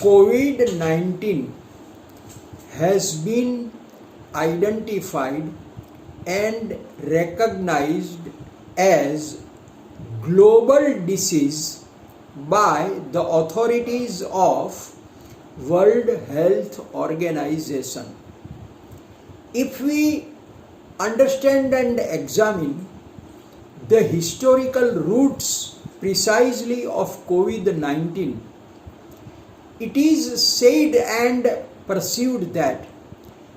COVID-19 has been identified and recognized as global disease by the authorities of World Health Organization. If we understand and examine the historical roots precisely of COVID-19, it is said and perceived that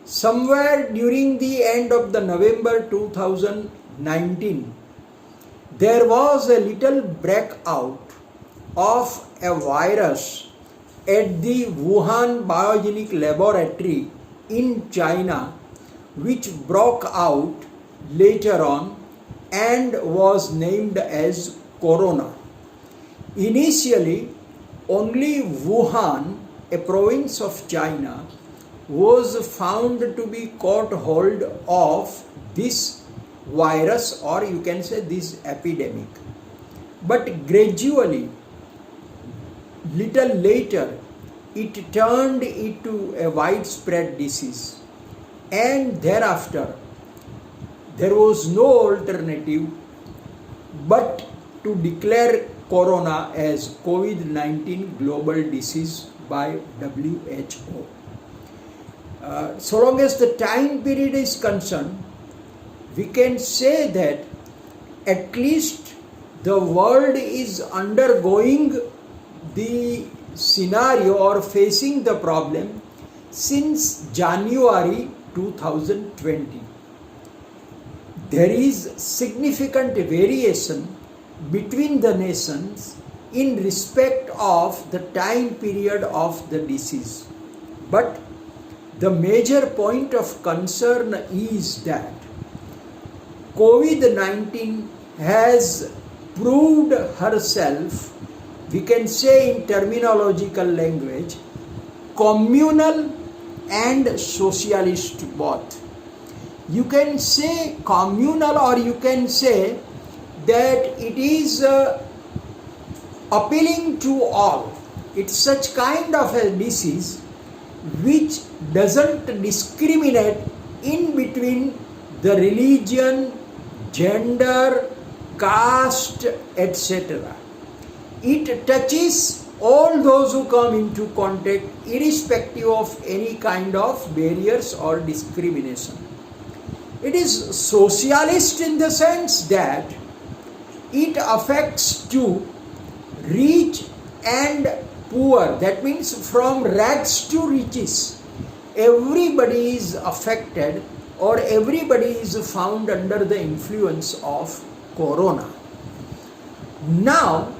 somewhere during the end of the November 2019, there was a little breakout of a virus at the Wuhan Biogenic Laboratory in China, which broke out later on and was named as Corona. Initially, only Wuhan, a province of China, was found to be caught hold of this virus, or you can say this epidemic. But gradually, little later, it turned into a widespread disease, and thereafter there was no alternative but to declare Corona as COVID-19 global disease by WHO. So long as the time period is concerned, we can say that at least the world is undergoing the scenario or facing the problem since January 2020. There is significant variation between the nations in respect of the time period of the disease. But the major point of concern is that COVID-19 has proved herself, we can say in terminological language, communal and socialist both. You can say communal, or you can say that it is appealing to all. It's such kind of a disease which doesn't discriminate in between the religion, gender, caste, etc. It touches all those who come into contact, irrespective of any kind of barriers or discrimination. It is socialist in the sense that it affects to rich and poor. That means from rags to riches, everybody is affected, or everybody is found under the influence of Corona. Now,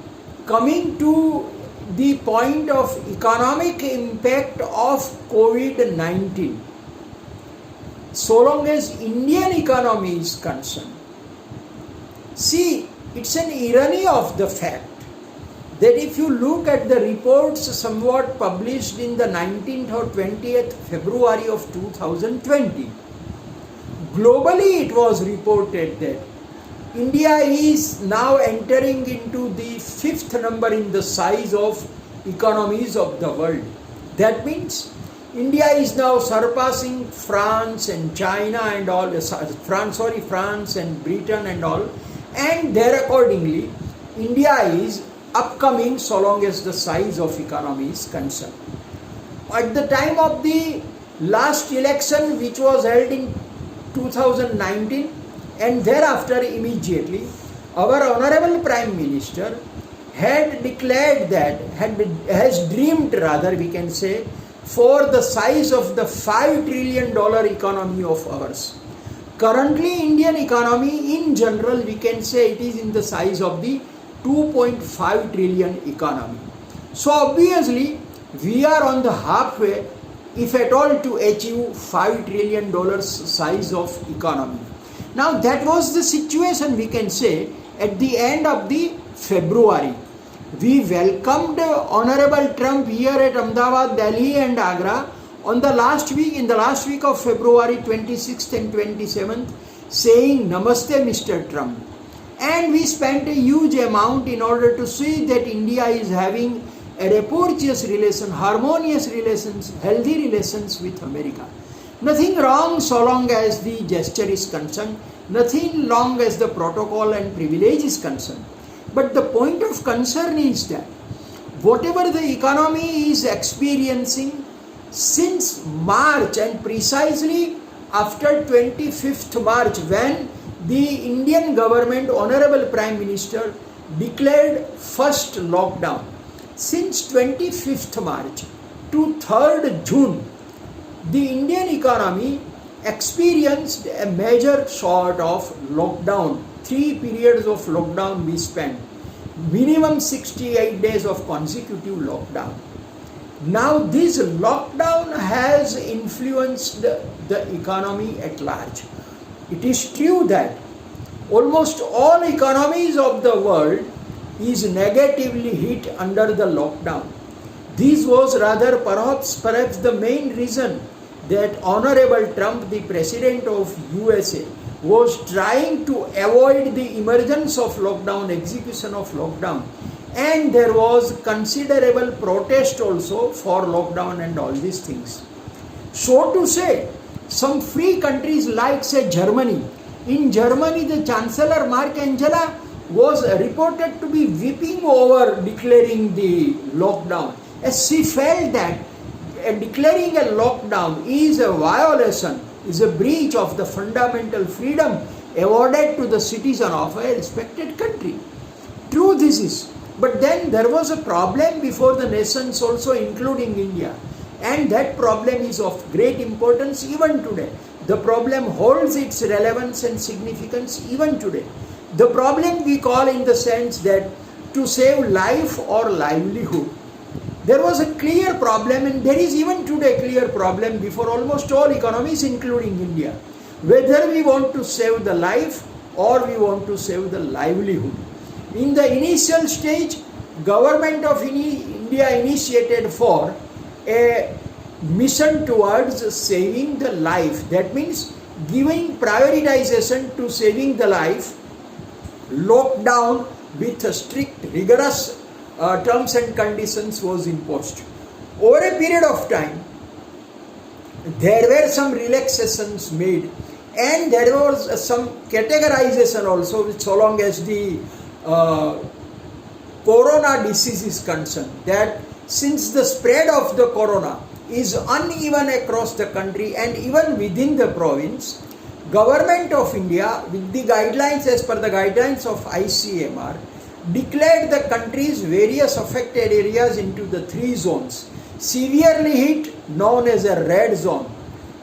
coming to the point of economic impact of COVID-19, so long as Indian economy is concerned, see, it's an irony of the fact that if you look at the reports somewhat published in the 19th or 20th February of 2020, globally it was reported that India is now entering into the 5th number in the size of economies of the world. That means India is now surpassing France and China and all, France and Britain and all, and there accordingly India is upcoming so long as the size of economy is concerned. At the time of the last election, which was held in 2019, and thereafter immediately, our Honorable Prime Minister had declared that, has dreamed rather, we can say, for the size of the $5 trillion economy of ours. Currently, Indian economy in general, we can say it is in the size of the 2.5 trillion economy. So obviously, we are on the halfway, if at all, to achieve $5 trillion size of economy. Now that was the situation, we can say, at the end of the February. We welcomed Honorable Trump here at Ahmedabad, Delhi and Agra on the last week, in the last week of February 26th and 27th, saying Namaste Mr. Trump. And we spent a huge amount in order to see that India is having a rapporteous relation, harmonious relations, healthy relations with America. Nothing wrong so long as the gesture is concerned, nothing wrong as the protocol and privilege is concerned. But the point of concern is that whatever the economy is experiencing since March, and precisely after 25th March, when the Indian government, Honorable Prime Minister, declared first lockdown, since 25th March to 3rd June, the Indian economy experienced a major sort of lockdown. 3 periods of lockdown we spent. Minimum 68 days of consecutive lockdown. Now this lockdown has influenced the economy at large. It is true that almost all economies of the world is negatively hit under the lockdown. This was rather perhaps the main reason that Honorable Trump, the President of USA, was trying to avoid the emergence of lockdown, execution of lockdown, and there was considerable protest also for lockdown and all these things. So to say, some free countries like say Germany, in Germany the Chancellor Mark Angela was reported to be weeping over declaring the lockdown, as she felt that declaring a lockdown is a violation, is a breach of the fundamental freedom awarded to the citizen of a respected country. True this is, but then there was a problem before the nations also, including India, and that problem is of great importance even today. The problem holds its relevance and significance even today. The problem we call in the sense that to save life or livelihood. There was a clear problem, and there is even today a clear problem before almost all economies, including India, whether we want to save the life or we want to save the livelihood. In the initial stage, government of India initiated for a mission towards saving the life. That means giving prioritization to saving the life. Lockdown with strict, rigorous terms and conditions was imposed. Over a period of time, there were some relaxations made, and there was some categorization also, so long as the corona disease is concerned, that since the spread of the corona is uneven across the country and even within the province, Government of India, with the guidelines as per the guidelines of ICMR, declared the country's various affected areas into the 3 zones. Severely hit, known as a red zone,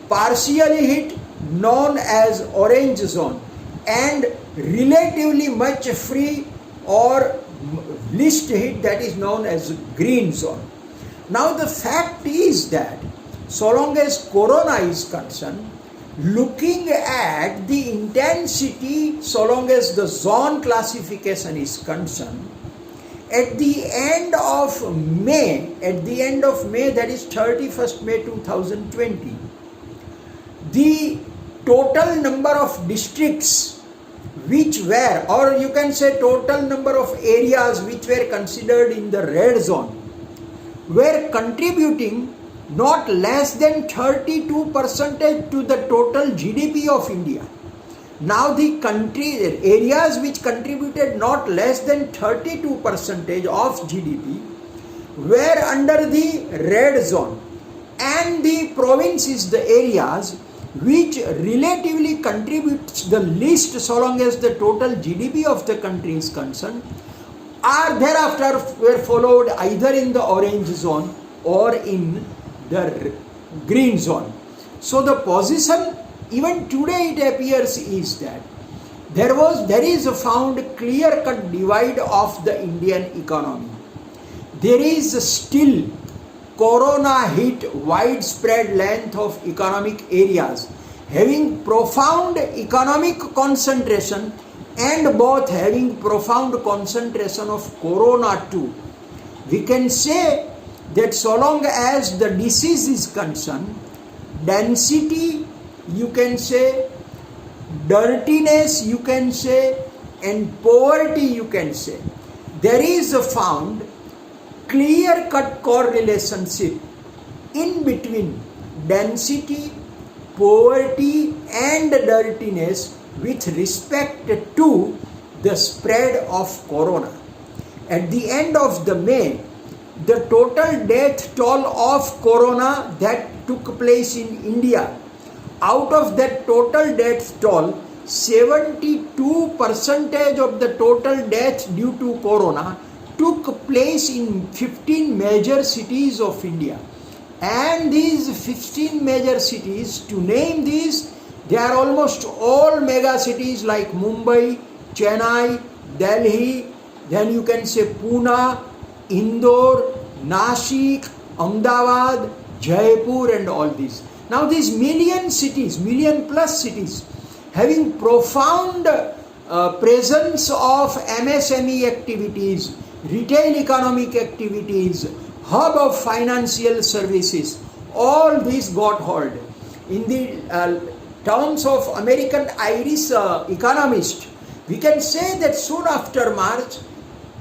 partially hit, known as orange zone, and relatively much free or least hit, that is known as green zone. Now the fact is that so long as corona is concerned, looking at the intensity, so long as the zone classification is concerned, at the end of May, that is 31st May 2020, the total number of districts which were, or you can say total number of areas which were considered in the red zone, were contributing not less than 32% to the total GDP of India. Now the areas which contributed not less than 32% of GDP were under the red zone, and the provinces, the areas which relatively contributes the least so long as the total GDP of the country is concerned, are thereafter were followed either in the orange zone or in the green zone. So the position even today it appears is that there is found clear-cut divide of the Indian economy. There is still corona hit widespread length of economic areas having profound economic concentration and both having profound concentration of corona too. We can say that so long as the disease is concerned, density you can say, dirtiness you can say, and poverty you can say, there is found clear-cut correlationship in between density, poverty and dirtiness with respect to the spread of corona. At the end of the May, the total death toll of corona that took place in India, out of that total death toll, 72% of the total death due to corona took place in 15 major cities of India. And these 15 major cities, to name these, they are almost all mega cities like Mumbai, Chennai, Delhi, then you can say Pune, Indore, Nashik, Ahmedabad, Jaipur and all these. Now these million cities, million plus cities, having profound presence of MSME activities, retail economic activities, hub of financial services, all these got hold. In the terms of American Irish economist, we can say that soon after March,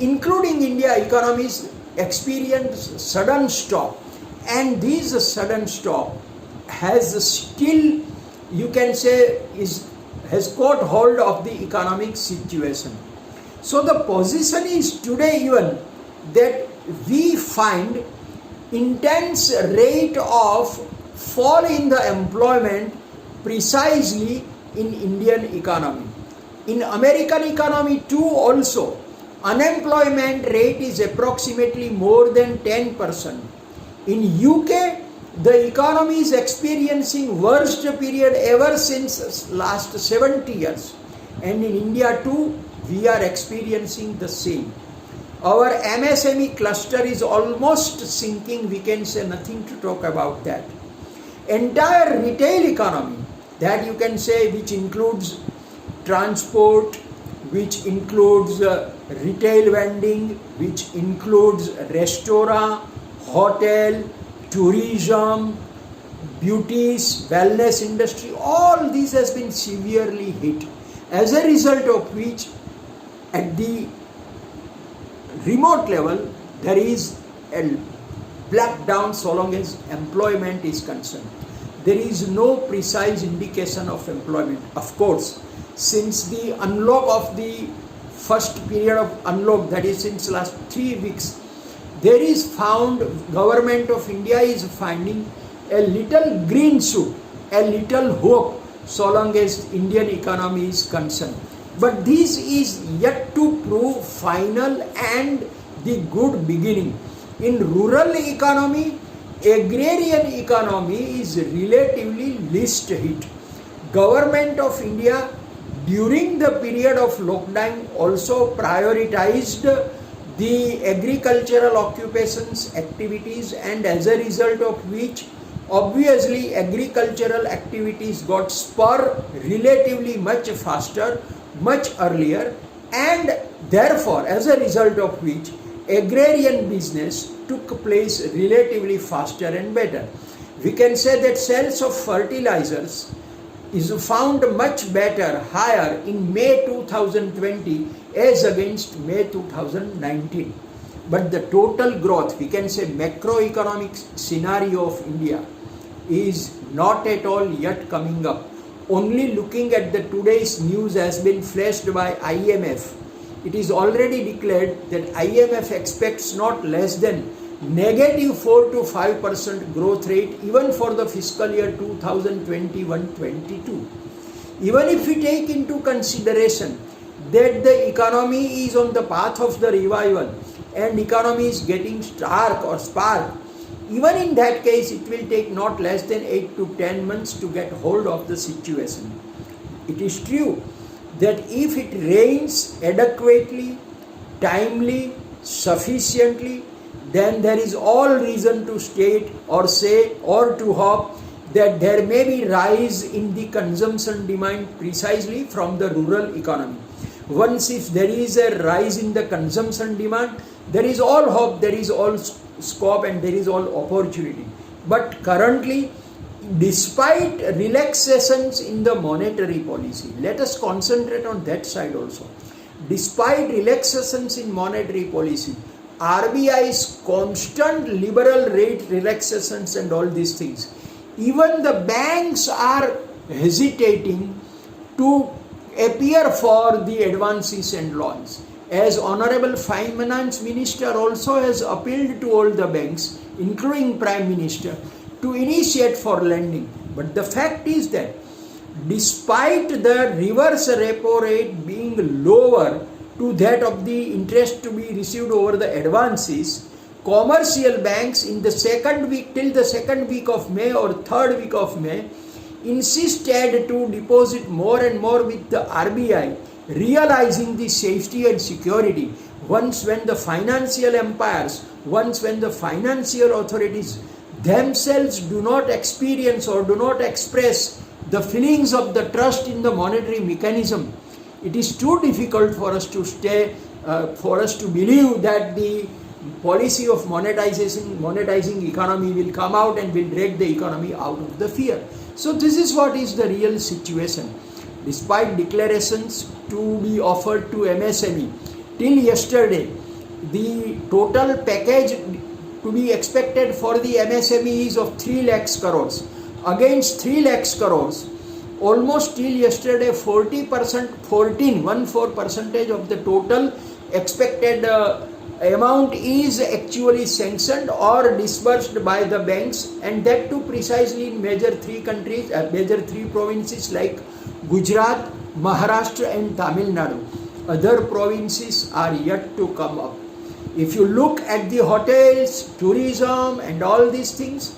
including India, economies experienced sudden stop, and this sudden stop has still, you can say, has got hold of the economic situation. So the position is today even that we find intense rate of fall in the employment precisely in Indian economy. In American economy too also, unemployment rate is approximately more than 10%. In UK, the economy is experiencing worst period ever since last 70 years. And in India too, we are experiencing the same. Our MSME cluster is almost sinking, we can say nothing to talk about that. Entire retail economy, that you can say, which includes transport, which includes retail vending, which includes restaurant, hotel, tourism, beauties, wellness industry, all this has been severely hit. As a result of which, at the remote level, there is a black down so long as employment is concerned. There is no precise indication of employment. Of course, since the unlock of the first period of unlock, that is since last 3 weeks, there is found, government of India is finding a little green shoot, a little hope so long as Indian economy is concerned. But this is yet to prove final and the good beginning. In rural economy, agrarian economy is relatively least hit. Government of India during the period of lockdown also prioritized the agricultural occupations activities, and as a result of which obviously agricultural activities got spur relatively much faster, much earlier, and therefore as a result of which agrarian business took place relatively faster and better. We can say that sales of fertilizers is found much better, higher in May 2020 as against May 2019. But the total growth, we can say macroeconomic scenario of India is not at all yet coming up. Only looking at the today's news has been flashed by IMF. It is already declared that IMF expects not less than -4 to 5% growth rate even for the fiscal year 2021-22. Even if we take into consideration that the economy is on the path of the revival and economy is getting spark, even in that case it will take not less than 8 to 10 months to get hold of the situation. It is true that if it rains adequately, timely, sufficiently, then there is all reason to state or say or to hope that there may be rise in the consumption demand precisely from the rural economy. Once if there is a rise in the consumption demand, there is all hope, there is all scope and there is all opportunity. But currently, despite relaxations in the monetary policy, let us concentrate on that side also. Despite relaxations in monetary policy, RBI's constant liberal rate relaxations and all these things, even the banks are hesitating to appear for the advances and loans. As Honorable Finance Minister also has appealed to all the banks, including Prime Minister, to initiate for lending. But the fact is that despite the reverse repo rate being lower to that of the interest to be received over the advances, commercial banks in the second week, till the second week of May or third week of May, insisted to deposit more and more with the RBI, realizing the safety and security. Once when the financial empires, once when the financial authorities themselves do not experience or do not express the feelings of the trust in the monetary mechanism, it is too difficult for us to believe that the policy of monetizing economy will come out and will drag the economy out of the fear. So this is what is the real situation. Despite declarations to be offered to MSME, till yesterday, the total package to be expected for the MSME is of 3 lakhs crores. Against 3 lakhs crores, almost till yesterday 14% of the total expected amount is actually sanctioned or disbursed by the banks, and that too precisely in major 3 provinces like Gujarat, Maharashtra and Tamil Nadu. Other provinces are yet to come up. If you look at the hotels, tourism and all these things,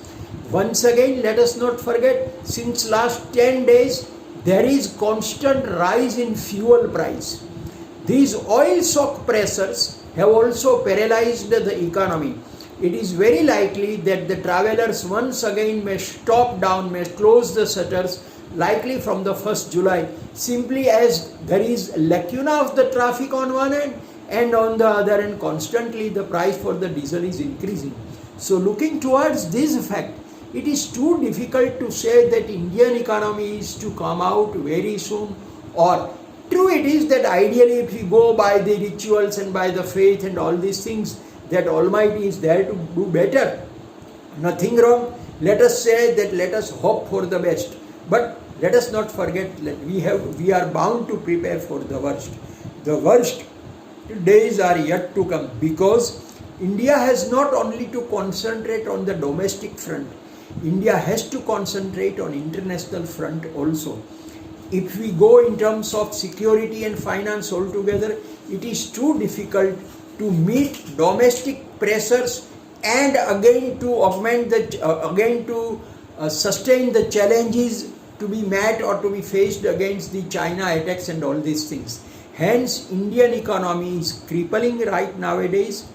once again let us not forget, since last 10 days there is constant rise in fuel price. These oil shock pressures have also paralyzed the economy. It is very likely that the travelers once again may stop down, may close the shutters, likely from the 1st July, simply as there is lacuna of the traffic on one end, and on the other end constantly the price for the diesel is increasing. So looking towards this fact, it is too difficult to say that Indian economy is to come out very soon, or true it is that ideally if we go by the rituals and by the faith and all these things, that Almighty is there to do better. Nothing wrong. Let us say that let us hope for the best. But let us not forget that we are bound to prepare for the worst. The worst days are yet to come, because India has not only to concentrate on the domestic front, India has to concentrate on international front also. If we go in terms of security and finance altogether, it is too difficult to meet domestic pressures and again to sustain the challenges to be met or to be faced against the China attacks and all these things. Hence, Indian economy is crippling right nowadays.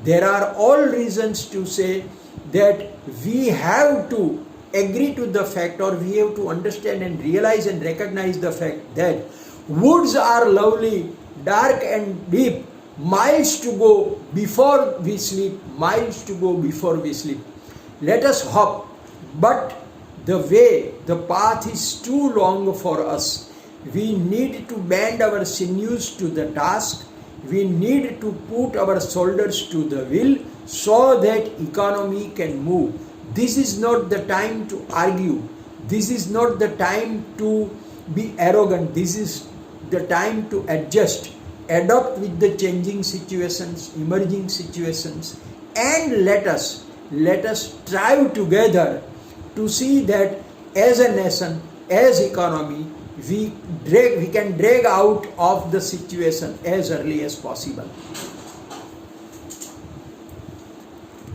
There are all reasons to say that we have to agree to the fact, or we have to understand and realize and recognize the fact that woods are lovely, dark and deep, miles to go before we sleep, miles to go before we sleep. Let us hope, but the path is too long for us. We need to bend our sinews to the task. We need to put our shoulders to the wheel so that economy can move. This is not the time to argue. This is not the time to be arrogant. This is the time to adjust, adapt with the changing situations, emerging situations, and let us strive together to see that as a nation, as economy, we can drag out of the situation as early as possible.